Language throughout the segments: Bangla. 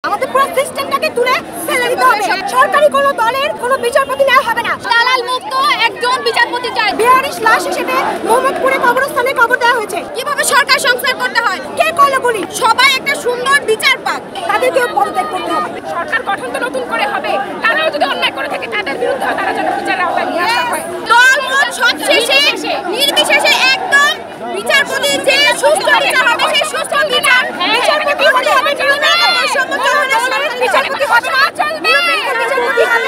আমাদের পুরো সিস্টেমটাকে তুলে ফেলে দিতে হবে। সরকারি কোনো দলের কোনো বিচারপতি নেওয়া হবে না। দালাল মুক্ত একজন বিচারপতি চাই। 42 লাশ হিসেবে মোহাম্মদপুরে কবরস্থানে কবর দেওয়া হয়েছে। কিভাবে সরকার সংস্কার করতে হয়, কে করলো গুলি? সবাই একটা সুন্দর বিচার পাক। তাদেরকেও পদত্যাগ করতে হবে। সরকার গঠন তো নতুন করে হবে, তারাও যদি অন্যায় করে থাকে তাদের বিরুদ্ধে তারা যেন বিচারের আওতায় নিয়ে আসা হয়। দলমত সবশেষে নির্বিশেষে একদম বিচারপতি যে সুস্থ বিচার হবে, সেই সুস্থ বিচার বিচারপতি হতে হবে, বিচারপতি হবে না, চলবে বিচারপতি হবে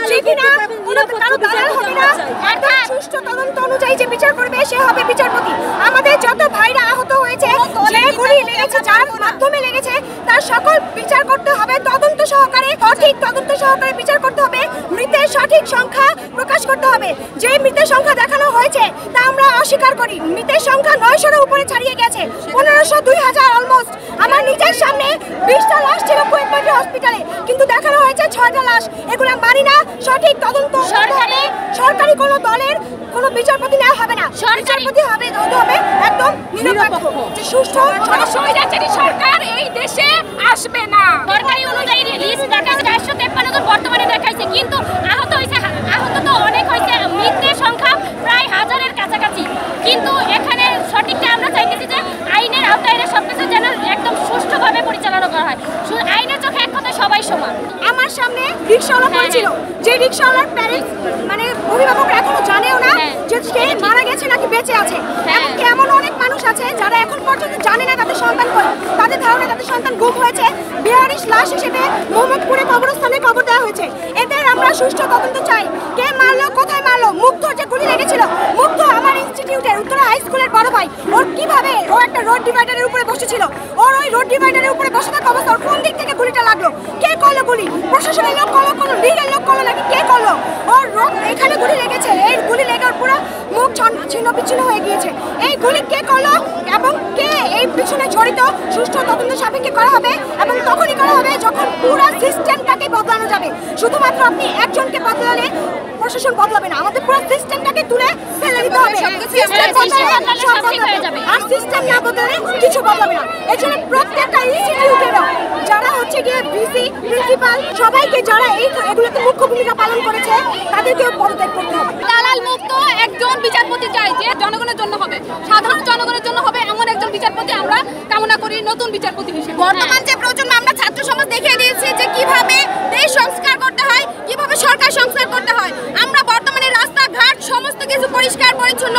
ঠিক না, কোনো কারো দালাল হবে না। একদম সুষ্ঠু তদন্ত অনুযায়ী যে বিচার করবে সে হবে বিচারপতি। আমাদের যত ভাইরা আহত হয়েছে, যে গুলি লেগেছে, যার মাধ্যমে লেগেছে, তার সকল বিচার করতে হবে তদন্ত সহকারে, সঠিক তদন্ত সহকারে বিচার করতে হবে। মৃতের সঠিক সংখ্যা প্রকাশ করতে হবে। যে মৃতের সংখ্যা দেখানো হয়েছে তা আমরা অস্বীকার করি। মৃতের সংখ্যা 900-এর উপরে ছাড়িয়ে গেছে, 1500, 2000 অলমোস্ট। আমার নিজের সামনে 20টা লাশ ছিল কুয়েটবাড়ি হসপিটালে, কিন্তু দেখানো হয়েছে 6টা লাশ। এগুলো মানি না। সঠিক তদন্ত সরকারি কোনো দলের কোনো বিচারপতি নেওয়া হবে না। বিচারপতি হবে একদম নিরপেক্ষ, যে সুষ্ঠু। সরকার এই দেশে আসবে না। সরকারি অনুযায়ী লিস্ট দেখাচ্ছে 453 জন বর্তমানে দেখাইছে, কিন্তু আহত তো অনেক হয়েছে। মৃতের সংখ্যা প্রায় 1000-এর কাছাকাছি। কিন্তু এখানে সঠিকটা আমরা চাইতেছি যে আইনের আওতায় সবকিছু যেন একদম সুষ্ঠুভাবে পরিচালনা করা হয়। আইনের চোখে এক কথায় সবাই সমান। আমার সামনে রিকশাওয়ালা পড়েছিল, যে রিকশাওয়ালার প্যারেন্টস মানে অভিভাবকরা এখনো জানেও না যে সে মারা গেছে নাকি বেঁচে আছে। এমনকি এমন অনেক মানুষ আছে যারা এখন পর্যন্ত জানে না তাদের সন্তান কই। তাদের ধারণা তাদের সন্তান গুম হয়েছে। 42 লাশ হিসেবে মোহাম্মদপুরে কবরস্থানে কবর দেওয়া হয়েছে। এদের আমরা সুষ্ঠু তদন্ত চাই। কে মারলো, কোথায় মারলো? মুগ্ধ যে গুলি লেগেছিল, মুগ্ধ আমার ইনস্টিটিউটের উত্তরা হাই স্কুলের বড় ভাই। ওর কিভাবে ও একটা রোড ডিভাইডারের উপরে বসেছিল, ওর ওই রোড ডিভাইডারের উপরে বসে থাকা অবস্থা ওর কোন দিক থেকে গুলিটা লাগলো? কে করলো গুলি? প্রশাসনের লোক করলো, কোনো লিগের লোক করলো নাকি কে করলো? ওর এখানে গুলি লেগেছে, এই গুলি লেগার পুরো মুখ ছিন্ন বিচ্ছিন্ন হয়ে গিয়েছে। এই গুলি কে করলো এবং কে এই পিছনে জড়িত সুষ্ঠু তদন্ত সাপেক্ষে করা হবে, এবং তখনই করা হবে যখন পুরো সিস্টেমটাকে বদলানো যাবে। শুধুমাত্র আপনি একজনকে বদলালে প্রশাসন বদলাবে না। আমাদের পুরো সিস্টেমটাকে তুলে ফেলে দিতে হবে। আর সিস্টেম না বদলালে কিছু বদলাবে না। এই জন্য প্রত্যেকটা ইনস্টিটিউটেরও যারা হচ্ছে গিয়ে ভিসি, প্রিন্সিপাল, সবাইকে যারা এগুলোতে মুখ্য ভূমিকা পালন করেছে তাদেরকেও পদত্যাগ করতে হবে। দালাল মুক্ত একজন বিচারপতি চাই, যে জনগণের জন্য হবে, সাধারণ জনগণের জন্য হবে, এমন একজন বিচারপতি আমরা কামনা করি নতুন বিচারপতি হিসেবে। বর্তমান যে প্রজন্ম, আমরা ছাত্র সমাজ দেখিয়ে দিয়েছি যে কিভাবে দেশ সংস্কার করতে হয়, কিভাবে সরকার সংস্কার করতে হয়। আমরা বর্তমানে রাস্তাঘাট সমস্ত কিছু পরিষ্কার পরিচ্ছন্ন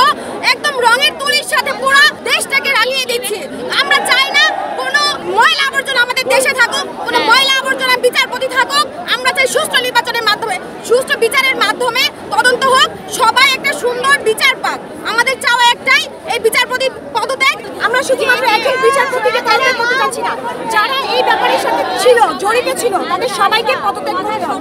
একদম রঙের তুলির সাথে পুরো দেশটাকে রাঙিয়ে দিচ্ছি। আমরা চাই না কোনো ময়লা আবর্জনা আমাদের দেশে থাকুক, কোনো ময়লা আবর্জনা বিচারপতি থাকুক। আমরা চাই সুষ্ঠু নির্বাচনের মাধ্যমে, সুষ্ঠু বিচারের মাধ্যমে তদন্ত হোক, সবাই একটা সুন্দর বিচার পাক। আমাদের চাওয়া একটাই, এই বিচারপতি পদত্যাগ। আমরা শুধুমাত্র একজন বিচারপতিকে পদত্যাগ করতে চাচ্ছি না, যারা এই ব্যাপারের সাথে ছিল, জড়িত ছিল, তাদের সবাইকে পদত্যাগ করতে হবে।